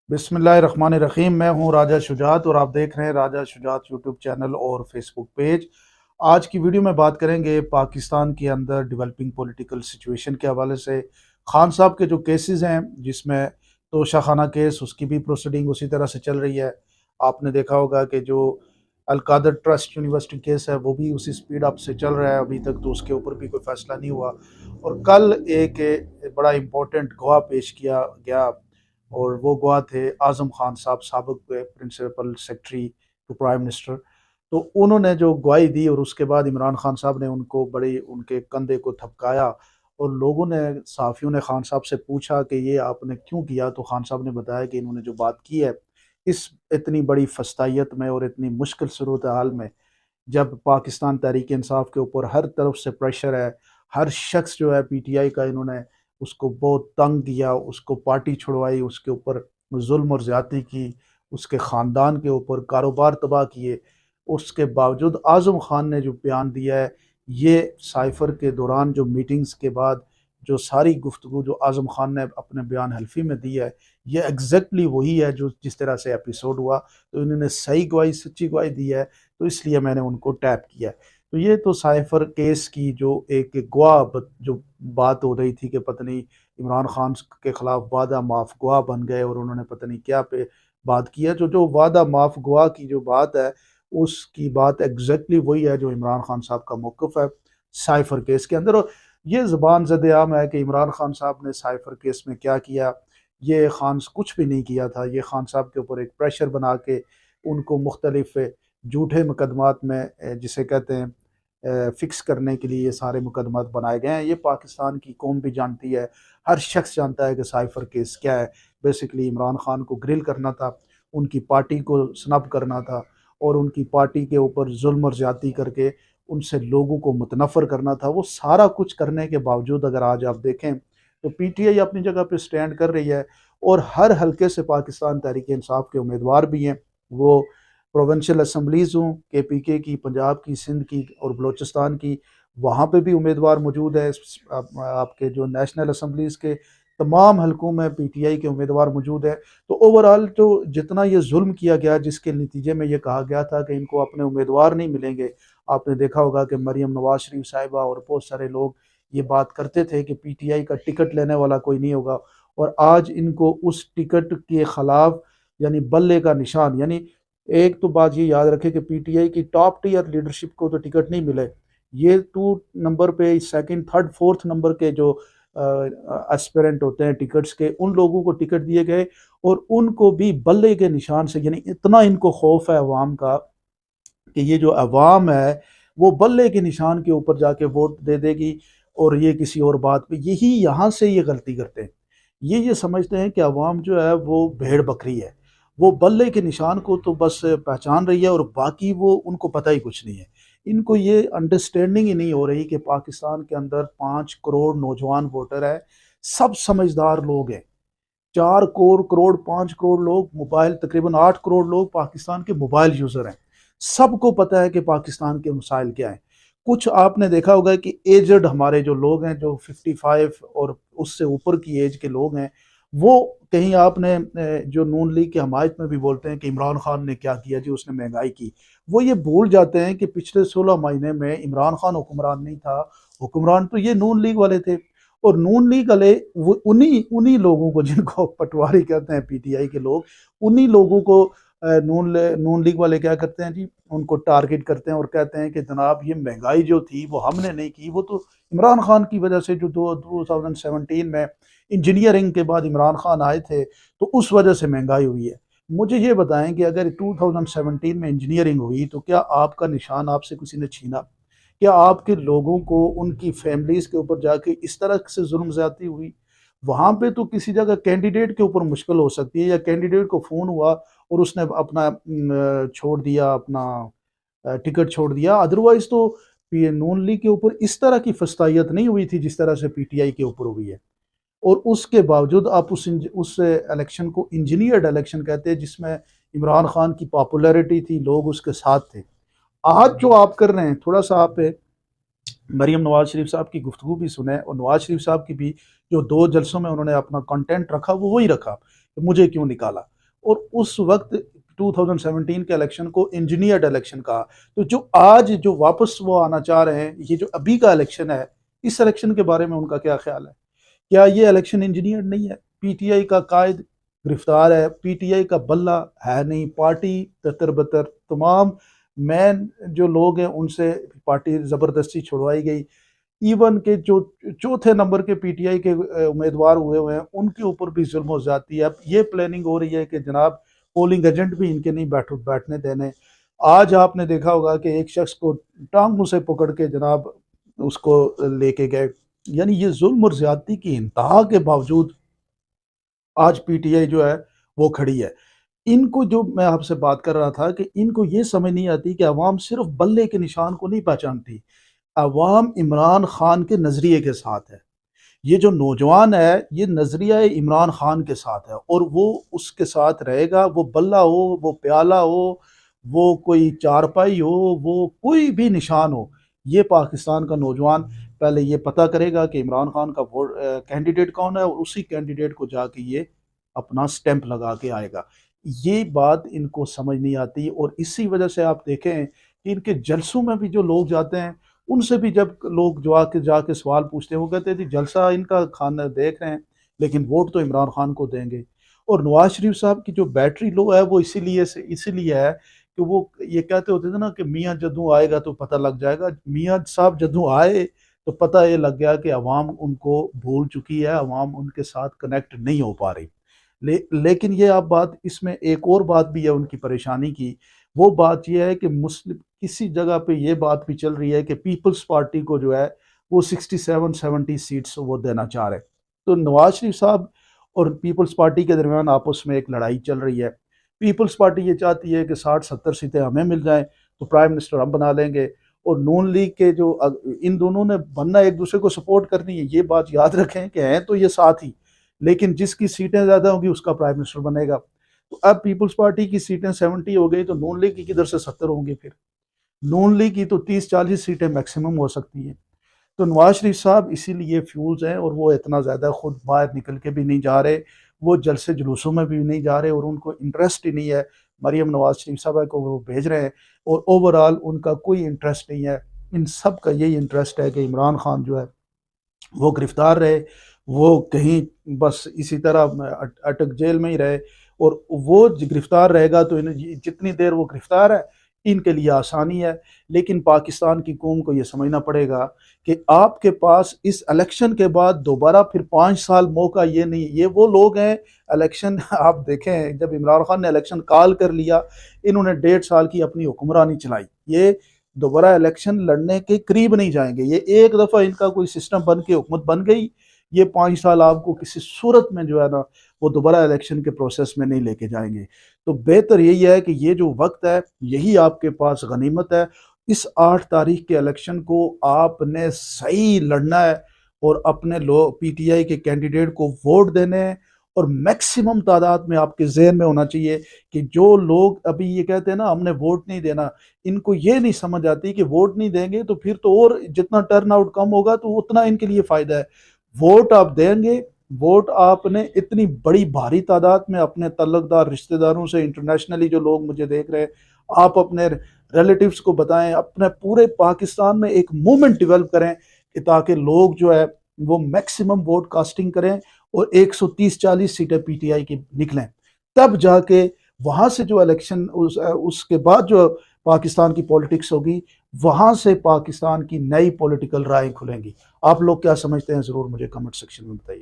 बिस्मिल्लाहिर्रहमानिर्रहीम। मैं हूं राजा शुजात और आप देख रहे हैं राजा शुजात यूट्यूब चैनल और फेसबुक पेज। आज की वीडियो में बात करेंगे पाकिस्तान के अंदर डेवलपिंग पॉलिटिकल सिचुएशन के हवाले से। खान साहब के जो केसेस हैं, जिसमें तोशा खाना केस, उसकी भी प्रोसीडिंग उसी तरह से चल रही है। आपने देखा होगा कि जो अलकादर ट्रस्ट यूनिवर्सिटी केस है वो भी उसी स्पीड अप से चल रहा है। अभी तक तो उसके ऊपर भी कोई फैसला नहीं हुआ। और कल एक बड़ा इम्पोर्टेंट गवाह पेश किया गया और वो गवाह थे आज़म खान साहब, साबिक principal secretary to prime minister. तो उन्होंने जो गवाही दी और उसके बाद इमरान खान साहब ने उनको बड़ी उनके कंधे को थपकाया और लोगों ने, सहाफ़ियों ने खान साहब से पूछा कि ये आपने क्यों किया। तो खान साहब ने बताया कि इन्होंने जो बात की है, इस इतनी बड़ी फस्तायत में और इतनी मुश्किल सूरत हाल में, जब पाकिस्तान तहरीक इंसाफ के ऊपर हर तरफ से प्रेशर है, हर शख्स जो है पीटीआई का, इन्होंने उसको बहुत तंग किया, उसको पार्टी छुड़वाई, उसके ऊपर जुल्म और ज़्यादती की, उसके ख़ानदान के ऊपर कारोबार तबाह किए। उसके बावजूद आज़म खान ने जो बयान दिया है, ये साइफ़र के दौरान जो मीटिंग्स के बाद जो सारी गुफ्तगू जो आज़म खान ने अपने बयान हल्फी में दी है, ये एग्जैक्टली वही है जो जिस तरह से एपिसोड हुआ। तो इन्होंने सही गवाही, सच्ची गवाही दी है, तो इसलिए मैंने उनको टैप किया। तो ये तो साइफर केस की जो एक गवाह जो बात हो रही थी कि पता नहीं इमरान खान के खिलाफ वादा माफ गवाह बन गए और उन्होंने पता नहीं क्या पे बात किया। जो जो वादा माफ गवाह की जो बात है, उसकी बात एग्जैक्टली वही है जो इमरान खान साहब का मौक़िफ़ है साइफर केस के अंदर। और ये ज़बान ज़द-ए-आम है कि इमरान खान साहब ने साइफर केस में क्या किया। ये खान कुछ भी नहीं किया था। ये खान साहब के ऊपर एक प्रेशर बना के उनको मुख्तलिफ झूठे मुकदमात में, जिसे कहते हैं फ़िक्स करने के लिए ये सारे मुकदमात बनाए गए हैं। ये पाकिस्तान की कौम भी जानती है, हर शख्स जानता है कि साइफर केस क्या है। बेसिकली इमरान खान को ग्रिल करना था, उनकी पार्टी को स्नब करना था और उनकी पार्टी के ऊपर जुल्म और ज़्यादती करके उनसे लोगों को मुतनफ़र करना था। वो सारा कुछ करने के बावजूद अगर आज आप देखें तो पीटीआई अपनी जगह पे स्टैंड कर रही है और हर हलके से पाकिस्तान तहरीक इंसाफ के उम्मीदवार भी हैं। वो प्रोविंशियल असम्बलीज़ हों, केपीके की, पंजाब की, सिंध की और बलूचिस्तान की, वहाँ पे भी उम्मीदवार मौजूद है। आपके जो नेशनल असम्बलीज़ के तमाम हलकों में पीटीआई के उम्मीदवार मौजूद है। तो ओवरऑल जो जितना ये जुल्म किया गया, जिसके नतीजे में ये कहा गया था कि इनको अपने उम्मीदवार नहीं मिलेंगे। आपने देखा होगा कि मरीम नवाज शरीफ साहिबा और बहुत सारे लोग ये बात करते थे कि पीटीआई का टिकट लेने वाला कोई नहीं होगा, और आज इनको उस टिकट के खिलाफ, यानी बल्ले का निशान, यानी एक तो बात ये याद रखें कि पीटीआई की टॉप टीयर लीडरशिप को तो टिकट नहीं मिले। ये 2 नंबर पे, सेकंड, थर्ड, फोर्थ नंबर के जो एस्पिरेंट होते हैं टिकट्स के, उन लोगों को टिकट दिए गए और उनको भी बल्ले के निशान से, यानी इतना इनको खौफ है अवाम का कि ये जो अवाम है वो बल्ले के निशान के ऊपर जाके वोट दे देगी और ये किसी और बात पे, यही यहाँ से ये गलती करते हैं। ये समझते हैं कि अवाम जो है वो भेड़ बकरी है, वो बल्ले के निशान को तो बस पहचान रही है और बाकी वो उनको पता ही कुछ नहीं है। इनको ये अंडरस्टैंडिंग ही नहीं हो रही कि पाकिस्तान के अंदर 5 करोड़ नौजवान वोटर है, सब समझदार लोग हैं। 4 करोड़ 5 करोड़ लोग मोबाइल, तकरीबन 8 करोड़ लोग पाकिस्तान के मोबाइल यूज़र हैं। सबको पता है कि पाकिस्तान के मसाइल क्या हैं। कुछ आपने देखा होगा कि एजड हमारे जो लोग हैं, जो 55 और उससे ऊपर की एज के लोग हैं, वो कहीं आपने जो नून लीग की हमायत में भी बोलते हैं कि इमरान खान ने क्या किया जी, उसने महंगाई की। वो ये भूल जाते हैं कि पिछले 16 महीने में इमरान खान हुक्मरान नहीं था, हुक्मरान तो ये नून लीग वाले थे। और नून लीग वाले वो उन्हीं उन्हीं लोगों को, जिनको पटवारी कहते हैं पीटीआई के लोग, उन्हीं लोगों को नून लीग वाले क्या करते हैं जी, उनको टारगेट करते हैं और कहते हैं कि जनाब ये महंगाई जो थी वो हमने नहीं की, वो तो इमरान खान की वजह से, जो 2017 में इंजीनियरिंग के बाद इमरान खान आए थे, तो उस वजह से महंगाई हुई है। मुझे ये बताएं कि अगर 2017 में इंजीनियरिंग हुई तो क्या आपका निशान आपसे किसी ने छीना? क्या आपके लोगों को, उनकी फैमिलीज़ के ऊपर जाके इस तरह से जुल्म ज़्यादती हुई? वहाँ पे तो किसी जगह कैंडिडेट के ऊपर मुश्किल हो सकती है, या कैंडिडेट को फ़ोन हुआ और उसने अपना छोड़ दिया, अपना टिकट छोड़ दिया। अदरवाइज़ तो ये नून लीग के ऊपर इस तरह की फस्तायत नहीं हुई थी जिस तरह से पीटीआई के ऊपर हुई है। और उसके बावजूद आप उस इलेक्शन को इंजीनियर्ड इलेक्शन कहते हैं, जिसमें इमरान खान की पॉपुलैरिटी थी, लोग उसके साथ थे। आज जो आप कर रहे हैं, थोड़ा-सा आप मरीम नवाज शरीफ साहब की गुफ्तगू भी सुने और नवाज शरीफ साहब की भी, जो 2 जलसों में उन्होंने अपना कंटेंट रखा वो वही रखा कि मुझे क्यों निकाला। और उस वक्त 2017 के इलेक्शन को इंजीनियर्ड इलेक्शन कहा। तो जो आज जो वापस वो आना चाह रहे हैं, ये जो अभी का इलेक्शन है, इस इलेक्शन के बारे में उनका क्या ख्याल है? क्या ये इलेक्शन इंजीनियर्ड नहीं है? पीटीआई का कायद गिरफ्तार है, पीटीआई का बल्ला है नहीं, पार्टी ततर बतर, तमाम मैन जो लोग हैं उनसे पार्टी ज़बरदस्ती छुड़वाई गई। इवन के जो चौथे नंबर के पीटीआई के उम्मीदवार हुए हैं उनके ऊपर भी जुल्म हो जाती है। अब ये प्लानिंग हो रही है कि जनाब पोलिंग एजेंट भी इनके नहीं बैठने देने। आज आपने देखा होगा कि एक शख्स को टांगों से पकड़ के जनाब उसको लेके गए। यानी ये जुल्म और ज्यादती की इंतहा के बावजूद आज पीटीआई जो है वो खड़ी है। इनको जो मैं आपसे बात कर रहा था कि इनको ये समझ नहीं आती कि अवाम सिर्फ बल्ले के निशान को नहीं पहचानती, अवाम इमरान खान के नजरिए के साथ है। ये जो नौजवान है ये नजरिया इमरान खान के साथ है और वो उसके साथ रहेगा। वो बल्ला हो, वो प्याला हो, वो कोई चारपाई हो, वो कोई भी निशान हो, ये पाकिस्तान का नौजवान पहले ये पता करेगा कि इमरान खान का वोट कैंडिडेट कौन है और उसी कैंडिडेट को जाके ये अपना स्टैंप लगा के आएगा। ये बात इनको समझ नहीं आती और इसी वजह से आप देखें कि इनके जलसों में भी जो लोग जाते हैं उनसे भी जब लोग जो आके जाके सवाल पूछते हैं वो कहते हैं जी जलसा इनका खाना देख रहे हैं लेकिन वोट तो इमरान खान को देंगे। और नवाज शरीफ साहब की जो बैटरी लो है वो इसीलिए है कि वो ये कहते होते थे ना कि मियाँ जद्दू आएगा तो पता लग जाएगा। मियाँ साहब जद्दू आए तो पता ये लग गया कि अवाम उनको भूल चुकी है, अवाम उनके साथ कनेक्ट नहीं हो पा रही। लेकिन ये आप बात, इसमें एक और बात भी है उनकी परेशानी की। वो बात ये है कि मुस्लिम किसी जगह पे ये बात भी चल रही है कि पीपल्स पार्टी को जो है वो 67-70 सीट्स वो देना चाह रहे हैं। तो नवाज शरीफ साहब और पीपल्स पार्टी के दरमियान आपस में एक लड़ाई चल रही है। पीपल्स पार्टी ये चाहती है कि 60-70 सीटें हमें मिल जाएं तो प्राइम मिनिस्टर हम बना लेंगे। और नून लीग के जो इन दोनों ने बनना एक दूसरे को सपोर्ट करनी है, ये बात याद रखें कि हैं तो ये साथ ही, लेकिन जिसकी सीटें ज़्यादा होंगी उसका प्राइम मिनिस्टर बनेगा। तो अब पीपल्स पार्टी की सीटें 70 हो गई तो नून लीग की किधर से 70 होंगी? फिर नून लीग की तो 30-40 सीटें मैक्सिमम हो सकती हैं। तो नवाज शरीफ साहब इसीलिए फ्यूज हैं और वो इतना ज़्यादा खुद बाहर निकल के भी नहीं जा रहे, वो जलसे जुलूसों में भी नहीं जा रहे और उनको इंटरेस्ट ही नहीं है। मरियम नवाज शरीफ साहब को वो भेज रहे हैं और ओवरऑल उनका कोई इंटरेस्ट नहीं है। इन सब का यही इंटरेस्ट है कि इमरान खान जो है वो गिरफ्तार रहे, वो कहीं बस इसी तरह अटक जेल में ही रहे। और वो गिरफ्तार रहेगा तो जितनी देर वो गिरफ्तार है इनके लिए आसानी है। लेकिन पाकिस्तान की कौम को ये समझना पड़ेगा कि आपके पास इस इलेक्शन के बाद दोबारा फिर 5 साल मौका ये नहीं। ये वो लोग हैं, इलेक्शन आप देखें जब इमरान खान ने इलेक्शन कॉल कर लिया, इन्होंने 1.5 साल की अपनी हुक्मरानी चलाई। ये दोबारा इलेक्शन लड़ने के करीब नहीं जाएंगे। ये एक दफ़ा इनका कोई सिस्टम बन के हुकूमत बन गई, ये 5 साल आपको किसी सूरत में जो है ना वो दोबारा इलेक्शन के प्रोसेस में नहीं लेके जाएंगे। तो बेहतर यही है कि ये जो वक्त है यही आपके पास गनीमत है। इस 8 तारीख के इलेक्शन को आपने सही लड़ना है और अपने लोग पीटीआई के कैंडिडेट को वोट देने हैं। और मैक्सिमम तादाद में आपके जहन में होना चाहिए कि जो लोग अभी ये कहते हैं ना हमने वोट नहीं देना, इनको ये नहीं समझ आती कि वोट नहीं देंगे तो फिर तो और जितना टर्न आउट कम होगा तो उतना इनके लिए फायदा है। वोट आप देंगे, वोट आपने इतनी बड़ी भारी तादाद में अपने तल्लकदार रिश्तेदारों से, इंटरनेशनली जो लोग मुझे देख रहे हैं, आप अपने रिलेटिव्स को बताएं, अपने पूरे पाकिस्तान में एक मूवमेंट डेवलप करें कि ताकि लोग जो है वो मैक्सिमम वोट कास्टिंग करें और 130-40 सीटें पीटीआई की निकलें। तब जाके वहां से जो इलेक्शन उसके बाद जो पाकिस्तान की पॉलिटिक्स होगी, वहां से पाकिस्तान की नई पॉलिटिकल राहें खुलेंगी। आप लोग क्या समझते हैं, जरूर मुझे कमेंट सेक्शन में बताइए।